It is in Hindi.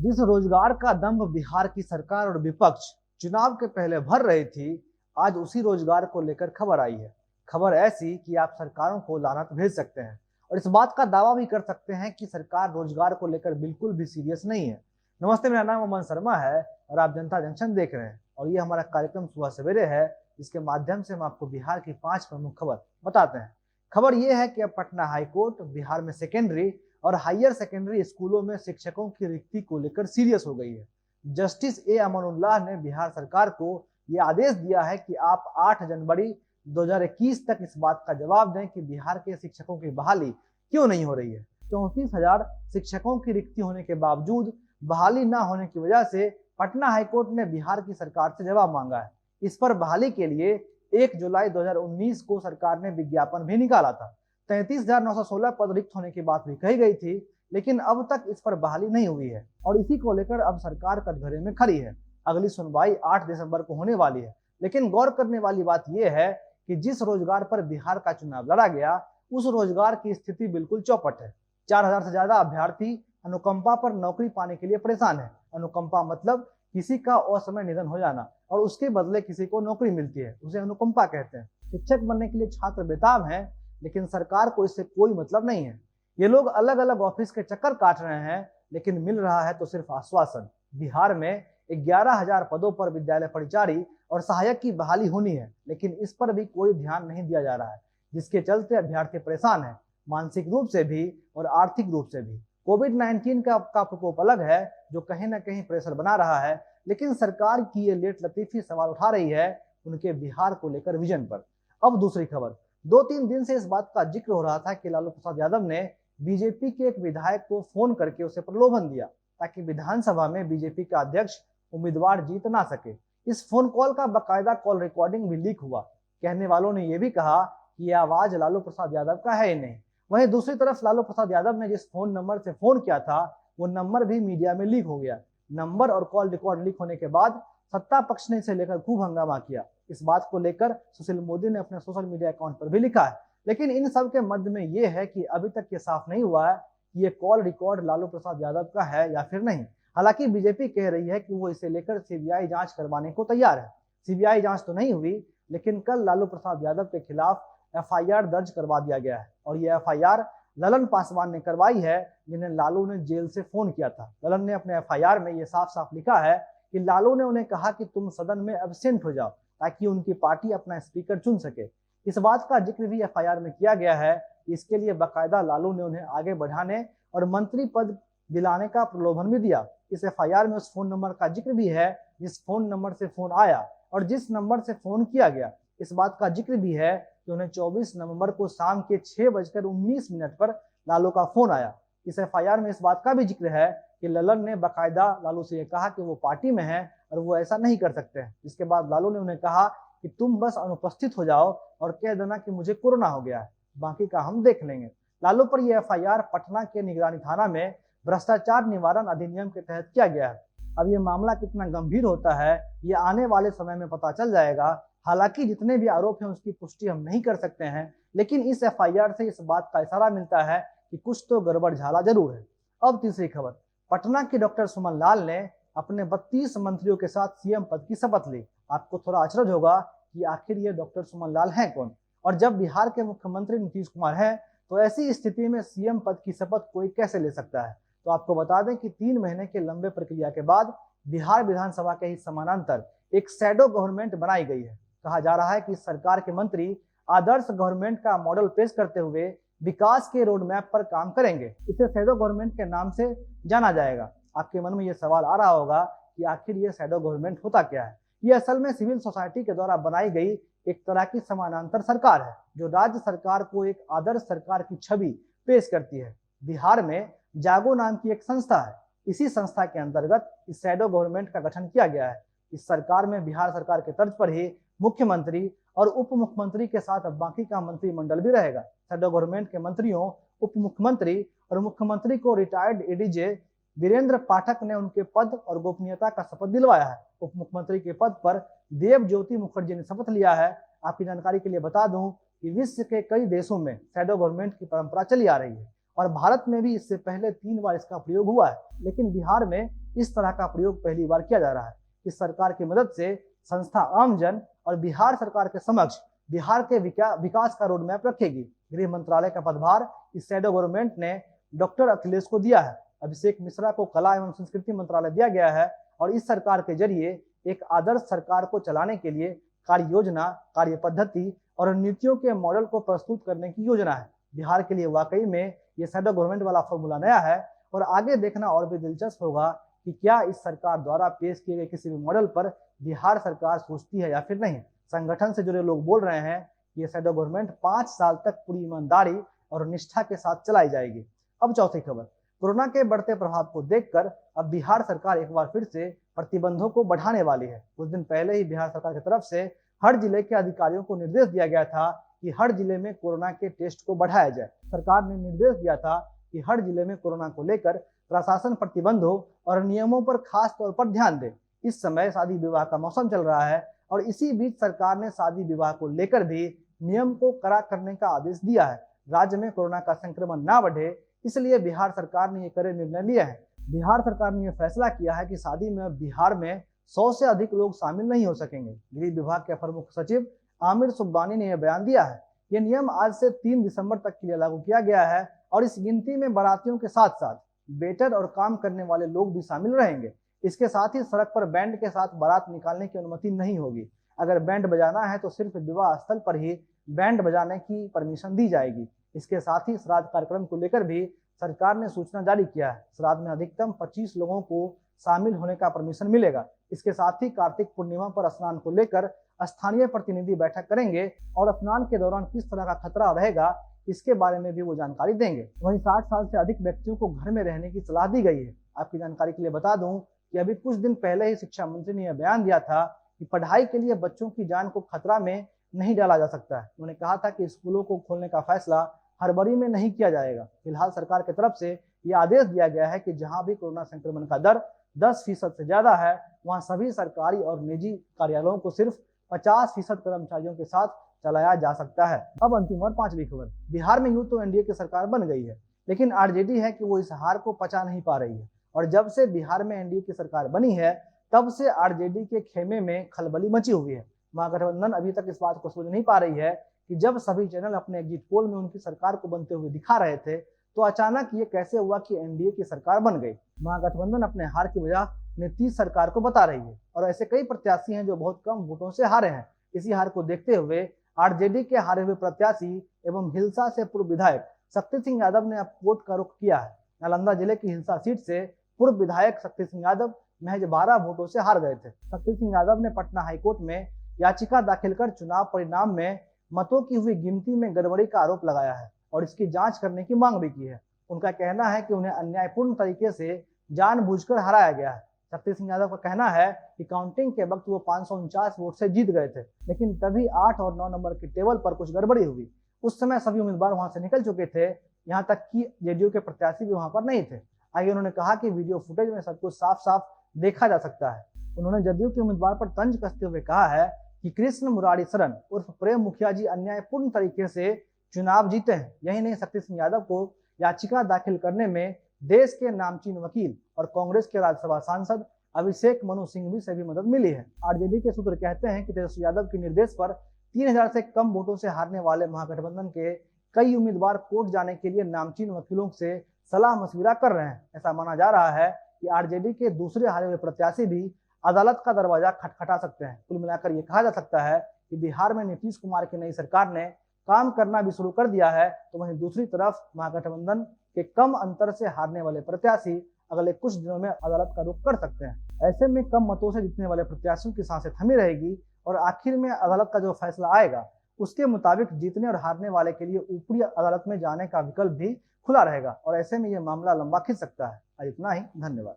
जिस रोजगार का दंभ बिहार की सरकार और विपक्ष चुनाव के पहले भर रही थी, आज उसी रोजगार को लेकर खबर आई है। खबर ऐसी कि आप सरकारों को लानत भेज सकते हैं और इस बात का दावा भी कर सकते हैं कि सरकार रोजगार को लेकर बिल्कुल भी सीरियस नहीं है। नमस्ते, मेरा नाम अमन शर्मा है और आप जनता जंक्शन देख रहे हैं और ये हमारा कार्यक्रम सुबह सवेरे है, जिसके माध्यम से हम आपको बिहार की 5 प्रमुख खबर बताते हैं। खबर ये है कि अब पटना हाईकोर्ट बिहार में सेकेंडरी और हायर सेकेंडरी स्कूलों में शिक्षकों की रिक्ति को लेकर सीरियस हो गई है। जस्टिस ए अमानुल्लाह ने बिहार सरकार को यह आदेश दिया है कि आप 8 जनवरी 2021 तक इस बात का जवाब दें कि बिहार के शिक्षकों की बहाली क्यों नहीं हो रही है। 34,000 शिक्षकों की रिक्ति होने के बावजूद बहाली न होने की वजह से पटना हाईकोर्ट ने बिहार की सरकार से जवाब मांगा है। इस पर बहाली के लिए 1 जुलाई 2019 को सरकार ने विज्ञापन भी निकाला था। 33,916 पद रिक्त होने की बात भी कही गई थी, लेकिन अब तक इस पर बहाली नहीं हुई है और इसी को लेकर अब सरकार कटघरे में खड़ी है। अगली सुनवाई 8 दिसंबर को होने वाली है, लेकिन गौर करने वाली बात यह है कि जिस रोजगार पर बिहार का चुनाव लड़ा गया, उस रोजगार की स्थिति बिल्कुल चौपट है। 4,000 से ज्यादा अभ्यर्थी अनुकंपा पर नौकरी पाने के लिए परेशान है। अनुकंपा मतलब किसी का असमय निधन हो जाना और उसके बदले किसी को नौकरी मिलती है, उसे अनुकंपा कहते हैं। शिक्षक बनने के लिए छात्र बेताब हैं, लेकिन सरकार को इससे कोई मतलब नहीं है। ये लोग अलग अलग ऑफिस के चक्कर काट रहे हैं, लेकिन मिल रहा है तो सिर्फ आश्वासन। बिहार में 11,000 पदों पर विद्यालय परिचारी और सहायक की बहाली होनी है, लेकिन इस पर भी कोई ध्यान नहीं दिया जा रहा है, जिसके चलते अभ्यर्थी परेशान है, मानसिक रूप से भी और आर्थिक रूप से भी। कोविड-19 का प्रकोप अलग है, जो कहीं ना कहीं प्रेशर बना रहा है, लेकिन सरकार की ये लेट लतीफी सवाल उठा रही है उनके बिहार को लेकर विजन पर। अब दूसरी खबर, 2-3 दिन से इस बात का जिक्र हो रहा था कि लालू प्रसाद यादव ने बीजेपी के एक विधायक को फोन करके उसे प्रलोभन दिया ताकि विधानसभा में बीजेपी का अध्यक्ष उम्मीदवार जीत ना सके। इस फोन कॉल का बाकायदा कॉल रिकॉर्डिंग भी लीक हुआ। कहने वालों ने यह भी कहा कि यह आवाज लालू प्रसाद यादव का है ही नहीं। वहीं दूसरी तरफ लालू प्रसाद यादव ने जिस फोन नंबर से फोन किया था, वो नंबर भी मीडिया में लीक हो गया। नंबर और कॉल रिकॉर्ड लीक होने के बाद सत्ता पक्ष ने इसे लेकर खूब हंगामा किया। इस बात को लेकर सुशील मोदी ने अपने सोशल मीडिया अकाउंट पर भी लिखा है, लेकिन इन सब के मध्य में यह है कि अभी तक ये साफ नहीं हुआ है कि ये कॉल रिकॉर्ड लालू प्रसाद यादव का है या फिर नहीं। हालांकि बीजेपी कह रही है कि वो इसे लेकर सीबीआई जांच करवाने को तैयार है। सीबीआई जांच तो नहीं हुई, लेकिन कल लालू प्रसाद यादव के खिलाफ एफआईआर दर्ज करवा दिया गया है और यह एफआईआर ललन पासवान ने करवाई है, जिन्हें लालू ने जेल से फोन किया था। ललन ने अपने एफआईआर में यह साफ साफ लिखा है कि लालू ने उन्हें कहा कि तुम सदन में एब्सेंट हो जाओ ताकि उनकी पार्टी अपना स्पीकर चुन सके। इस बात का जिक्र भी एफआईआर में किया गया है। इसके लिए बाकायदा लालू ने उन्हें आगे बढ़ाने और मंत्री पद दिलाने का प्रलोभन भी दिया। इस एफआईआर में उस फोन नंबर का जिक्र भी है जिस फोन नंबर से फोन आया और जिस नंबर से फोन किया गया। इस बात का जिक्र भी है कि उन्हें 24 नवंबर को शाम के 6:19 पर लालू का फोन आया। इस एफआईआर में इस बात का भी जिक्र है कि ललन ने बाकायदा लालू से यह कहा कि वो पार्टी में है और वो ऐसा नहीं कर सकते हैं। इसके बाद लालू ने उन्हें कहा कि तुम बस अनुपस्थित हो जाओ और कह देना कि मुझे कोरोना हो गया है, बाकी का हम देख लेंगे। लालू पर यह एफआईआर पटना के निगरानी थाना में भ्रष्टाचार निवारण अधिनियम के तहत किया गया है। अब ये मामला कितना गंभीर होता है, ये आने वाले समय में पता चल जाएगा। हालांकि जितने भी आरोप हैं उसकी पुष्टि हम नहीं कर सकते हैं, लेकिन इस एफआईआर से इस बात का इशारा मिलता है कि कुछ तो गड़बड़ झाला जरूर है। अब तीसरी खबर, पटना की डॉक्टर सुमन लाल ने अपने 32 मंत्रियों के साथ सीएम पद की शपथ ली। आपको थोड़ा अचरज होगा कि आखिर ये डॉक्टर सुमन लाल हैं कौन, और जब बिहार के मुख्यमंत्री नीतीश कुमार हैं तो ऐसी स्थिति में सीएम पद की शपथ कोई कैसे ले सकता है। तो आपको बता दें कि 3 महीने के लंबे प्रक्रिया के बाद बिहार विधानसभा के ही समानांतर एक शैडो गवर्नमेंट बनाई गई है। कहा जा रहा है कि सरकार के मंत्री आदर्श गवर्नमेंट का मॉडल पेश करते हुए विकास के रोड मैप पर काम करेंगे। इसे शैडो गवर्नमेंट के नाम से जाना जाएगा। आपके मन में यह सवाल आ रहा होगा कि आखिर ये शैडो गवर्नमेंट होता क्या है। ये असल में सिविल सोसाइटी के द्वारा बनाई गई एक तरह की समानांतर सरकार है, जो राज्य सरकार को एक आदर्श सरकार की छवि पेश करती है। बिहार में जागो नाम की एक संस्था है। इसी संस्था के अंतर्गत इस शैडो गवर्नमेंट का गठन किया गया है। इस सरकार में बिहार सरकार के तर्ज पर ही मुख्यमंत्री और उप मुख्यमंत्री के साथ बाकी का मंत्रिमंडल भी रहेगा। शैडो गवर्नमेंट के मंत्रियों, उप मुख्यमंत्री और मुख्यमंत्री को रिटायर्ड एडीजे वीरेंद्र पाठक ने उनके पद और गोपनीयता का शपथ दिलवाया है। उप मुख्यमंत्री के पद पर देव ज्योति मुखर्जी ने शपथ लिया है। आपकी जानकारी के लिए बता दूं कि विश्व के कई देशों में शैडो गवर्नमेंट की परंपरा चली आ रही है और भारत में भी इससे पहले 3 बार इसका प्रयोग हुआ है, लेकिन बिहार में इस तरह का प्रयोग पहली बार किया जा रहा है। इस सरकार की मदद से संस्था आमजन और बिहार सरकार के समक्ष बिहार के विकास का रोड मैप रखेगी। गृह मंत्रालय का पदभार इस शैडो गवर्नमेंट ने डॉक्टर अखिलेश को दिया है। अभिषेक मिश्रा को कला एवं संस्कृति मंत्रालय दिया गया है और इस सरकार के जरिए एक आदर्श सरकार को चलाने के लिए कार्य योजना, कार्य पद्धति और नीतियों के मॉडल को प्रस्तुत करने की योजना है। बिहार के लिए वाकई में ये शैडो गवर्नमेंट वाला फॉर्मूला नया है और आगे देखना और भी दिलचस्प होगा कि क्या इस सरकार द्वारा पेश किए गए किसी भी मॉडल पर बिहार सरकार सोचती है या फिर नहीं। संगठन से जुड़े लोग बोल रहे हैं कि ये शैडो गवर्नमेंट 5 साल तक पूरी ईमानदारी और निष्ठा के साथ चलाई जाएगी। अब चौथी खबर, कोरोना के बढ़ते प्रभाव को देखकर अब बिहार सरकार एक बार फिर से प्रतिबंधों को बढ़ाने वाली है। कुछ दिन पहले ही बिहार सरकार की तरफ से हर जिले के अधिकारियों को निर्देश दिया गया था कि हर जिले में कोरोना के टेस्ट को बढ़ाया जाए। सरकार ने निर्देश दिया था कि हर जिले में कोरोना को लेकर प्रशासन प्रतिबंधों और नियमों पर खास तौर पर ध्यान दे। इस समय शादी विवाह का मौसम चल रहा है और इसी बीच सरकार ने शादी विवाह को लेकर भी नियम को कड़ा करने का आदेश दिया है। राज्य में कोरोना का संक्रमण ना बढ़े, इसलिए बिहार सरकार ने ये कड़े निर्णय लिए हैं। बिहार सरकार ने यह फैसला किया है कि शादी में बिहार में 100 से अधिक लोग शामिल नहीं हो सकेंगे। गृह विभाग के अपर मुख्य सचिव आमिर सुब्बानी ने यह बयान दिया है। यह नियम आज से 3 दिसंबर तक के लिए लागू किया गया है और इस गिनती में बारातियों के साथ साथ वेटर और काम करने वाले लोग भी शामिल रहेंगे। इसके साथ ही सड़क पर बैंड के साथ बारात निकालने की अनुमति नहीं होगी। अगर बैंड बजाना है तो सिर्फ विवाह स्थल पर ही बैंड बजाने की परमिशन दी जाएगी। इसके साथ ही श्राद्ध कार्यक्रम को लेकर भी सरकार ने सूचना जारी किया है। श्राद्ध में अधिकतम 25 लोगों को शामिल होने का परमिशन मिलेगा। इसके साथ ही कार्तिक पूर्णिमा पर स्नान को लेकर स्थानीय प्रतिनिधि बैठक करेंगे और स्नान के दौरान किस तरह का खतरा रहेगा इसके बारे में भी वो जानकारी देंगे। वहीं 60 साल से अधिक व्यक्तियों को घर में रहने की सलाह दी गई है। आपकी जानकारी के लिए बता दूं कि अभी कुछ दिन पहले ही शिक्षा मंत्री ने यह बयान दिया था कि पढ़ाई के लिए बच्चों की जान को खतरा में नहीं डाला जा सकता है। उन्होंने कहा था कि स्कूलों को खोलने का फैसला फरवरी में नहीं किया जाएगा। फिलहाल सरकार की तरफ से यह आदेश दिया गया है कि जहां भी कोरोना संक्रमण का दर 10% से ज्यादा है वहां सभी सरकारी और निजी कार्यालयों को सिर्फ 50% कर्मचारियों के साथ चलाया जा सकता है। अब अंतिम और 5वीं खबर, बिहार में यूं तो एनडीए की सरकार बन गई है, लेकिन आरजेडी है कि वो इस हार को पचा नहीं पा रही है और जब से बिहार में एनडीए की सरकार बनी है तब से आरजेडी के खेमे में खलबली मची हुई है। महागठबंधन अभी तक इस बात को समझ नहीं पा रही है कि जब सभी चैनल अपने एग्जिट पोल में उनकी सरकार को बनते हुए दिखा रहे थे तो अचानक ये कैसे हुआ कि एनडीए की सरकार बन गई। महागठबंधन अपने हार की वजह नीतीश सरकार को बता रही है और ऐसे कई प्रत्याशी हैं जो बहुत कम वोटों से हारे हैं। इसी हार को देखते हुए आरजेडी के हारे हुए प्रत्याशी एवं हिलसा से पूर्व विधायक शक्ति सिंह यादव ने अब कोर्ट का रुख किया है। नालंदा जिले की हिलसा सीट से पूर्व विधायक शक्ति सिंह यादव महज 12 वोटों से हार गए थे। शक्ति सिंह यादव ने पटना हाईकोर्ट में याचिका दाखिल कर चुनाव परिणाम में मतों की हुई गिनती में गड़बड़ी का आरोप लगाया है और इसकी जांच करने की मांग भी की है। उनका कहना है कि उन्हें अन्यायपूर्ण तरीके से जानबूझकर हराया गया है। शक्ति सिंह यादव का कहना है कि काउंटिंग के वक्त वो 549 वोट से जीत गए थे, लेकिन तभी 8 और 9 नंबर के टेबल पर कुछ गड़बड़ी हुई। उस समय सभी उम्मीदवार वहां से निकल चुके थे, यहाँ तक कि जेडीयू के प्रत्याशी भी वहां पर नहीं थे। आगे उन्होंने कहा कि वीडियो फुटेज में सब कुछ साफ साफ देखा जा सकता है। उन्होंने जदयू के उम्मीदवार पर तंज कसते हुए कहा है कि कृष्ण मुरारी शरण उर्फ प्रेम मुखिया जी अन्यायपूर्ण तरीके से चुनाव जीते हैं। यही नहीं, शक्ति सिंह यादव को याचिका दाखिल करने में देश के नामचीन वकील और कांग्रेस के राज्यसभा सांसद अभिषेक मनु सिंघवी से भी मदद मिली है। आरजेडी के सूत्र कहते हैं कि तेजस्वी यादव के निर्देश पर 3000 से कम वोटों से हारने वाले महागठबंधन के कई उम्मीदवार कोर्ट जाने के लिए नामचीन वकीलों से सलाह मशविरा कर रहे हैं। ऐसा माना जा रहा है कि आरजेडी के दूसरे हारे हुए प्रत्याशी भी अदालत का दरवाजा खटखटा सकते हैं। कुल मिलाकर ये कहा जा सकता है कि बिहार में नीतीश कुमार की नई सरकार ने काम करना भी शुरू कर दिया है, तो वहीं दूसरी तरफ महागठबंधन के कम अंतर से हारने वाले प्रत्याशी अगले कुछ दिनों में अदालत का रुख कर सकते हैं। ऐसे में कम मतों से जीतने वाले प्रत्याशियों की सांसें थमी रहेगी और आखिर में अदालत का जो फैसला आएगा उसके मुताबिक जीतने और हारने वाले के लिए ऊपरी अदालत में जाने का विकल्प भी खुला रहेगा और ऐसे में यह मामला लंबा खिंच सकता है। आज इतना ही, धन्यवाद।